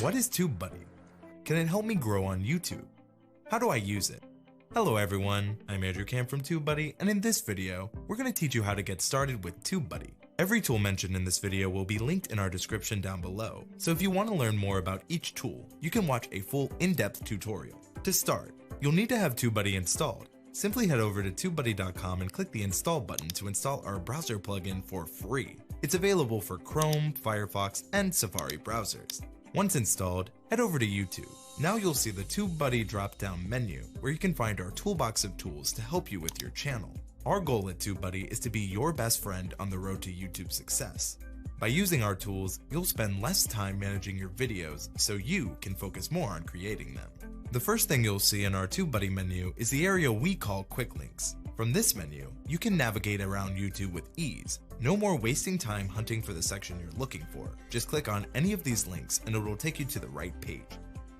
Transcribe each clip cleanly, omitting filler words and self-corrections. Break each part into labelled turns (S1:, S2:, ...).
S1: What is TubeBuddy? Can it help me grow on YouTube? How do I use it? Hello everyone, I'm Andrew Cam from TubeBuddy, and in this video, we're going to teach you how to get started with TubeBuddy. Every tool mentioned in this video will be linked in our description down below, so if you want to learn more about each tool, you can watch a full in-depth tutorial. To start, you'll need to have TubeBuddy installed. Simply head over to TubeBuddy.com and click the install button to install our browser plugin for free. It's available for Chrome, Firefox, and Safari browsers. Once installed, head over to YouTube. Now you'll see the TubeBuddy drop-down menu where you can find our toolbox of tools to help you with your channel. Our goal at TubeBuddy is to be your best friend on the road to YouTube success. By using our tools, you'll spend less time managing your videos so you can focus more on creating them. The first thing you'll see in our TubeBuddy menu is the area we call Quick Links. From this menu, you can navigate around YouTube with ease. No more wasting time hunting for the section you're looking for. Just click on any of these links and it will take you to the right page.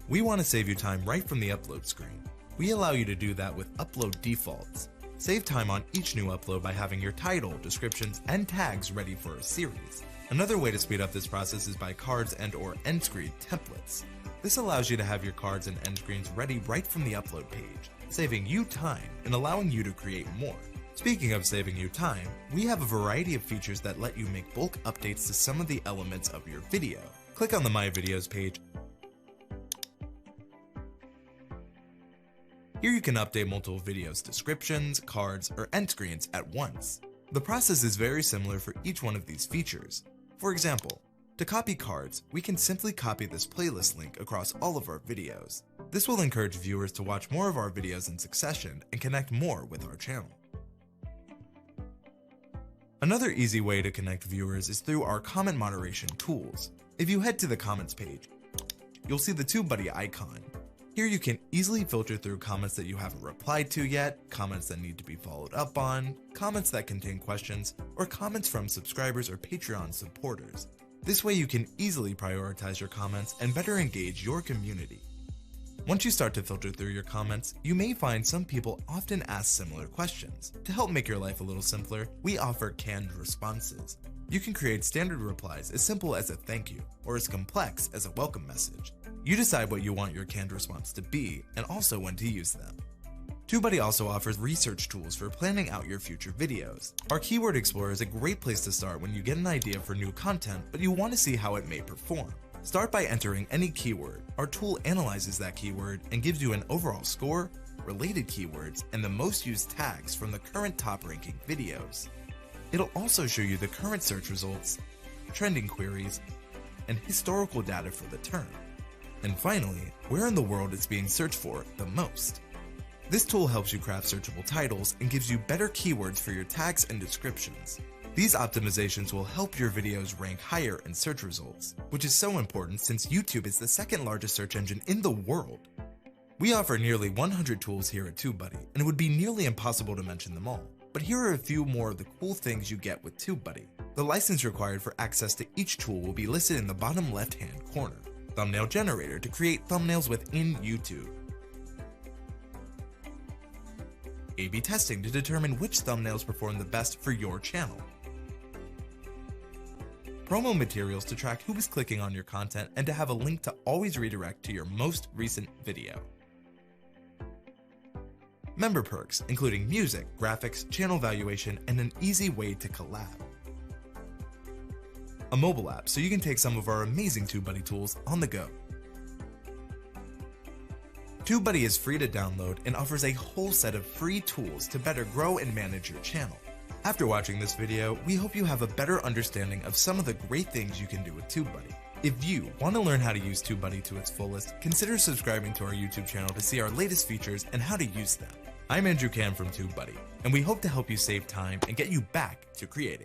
S1: We want to save you time right from the upload screen. We allow you to do that with upload defaults. Save time on each new upload by having your title, descriptions, and tags ready for a series. Another way to speed up this process is by cards and/or end screen templates. This allows you to have your cards and end screens ready right from the upload page, saving you time and allowing you to create more. Speaking of saving you time, we have a variety of features that let you make bulk updates to some of the elements of your video. Click on the My Videos page. Here you can update multiple videos' descriptions, cards, or end screens at once. The process is very similar for each one of these features. For example, to copy cards, we can simply copy this playlist link across all of our videos. This will encourage viewers to watch more of our videos in succession and connect more with our channel. Another easy way to connect viewers is through our comment moderation tools. If you head to the comments page, you'll see the TubeBuddy icon. Here you can easily filter through comments that you haven't replied to yet, comments that need to be followed up on, comments that contain questions, or comments from subscribers or Patreon supporters. This way you can easily prioritize your comments and better engage your community. Once you start to filter through your comments, you may find some people often ask similar questions. To help make your life a little simpler, we offer canned responses. You can create standard replies as simple as a thank you, or as complex as a welcome message. You decide what you want your canned response to be, and also when to use them. TubeBuddy also offers research tools for planning out your future videos. Our Keyword Explorer is a great place to start when you get an idea for new content, but you want to see how it may perform. Start by entering any keyword. Our tool analyzes that keyword and gives you an overall score, related keywords, and the most used tags from the current top-ranking videos. It'll also show you the current search results, trending queries, and historical data for the term. And finally, where in the world it's being searched for the most. This tool helps you craft searchable titles and gives you better keywords for your tags and descriptions. These optimizations will help your videos rank higher in search results, which is so important since YouTube is the second largest search engine in the world. We offer nearly 100 tools here at TubeBuddy, and it would be nearly impossible to mention them all. But here are a few more of the cool things you get with TubeBuddy. The license required for access to each tool will be listed in the bottom left-hand corner. Thumbnail generator to create thumbnails within YouTube. A/B testing to determine which thumbnails perform the best for your channel. Promo materials to track who is clicking on your content and to have a link to always redirect to your most recent video. Member perks, including music, graphics, channel valuation, and an easy way to collab. A mobile app so you can take some of our amazing TubeBuddy tools on the go. TubeBuddy is free to download and offers a whole set of free tools to better grow and manage your channel. After watching this video, we hope you have a better understanding of some of the great things you can do with TubeBuddy. If you want to learn how to use TubeBuddy to its fullest, consider subscribing to our YouTube channel to see our latest features and how to use them. I'm Andrew Cam from TubeBuddy, and we hope to help you save time and get you back to creating.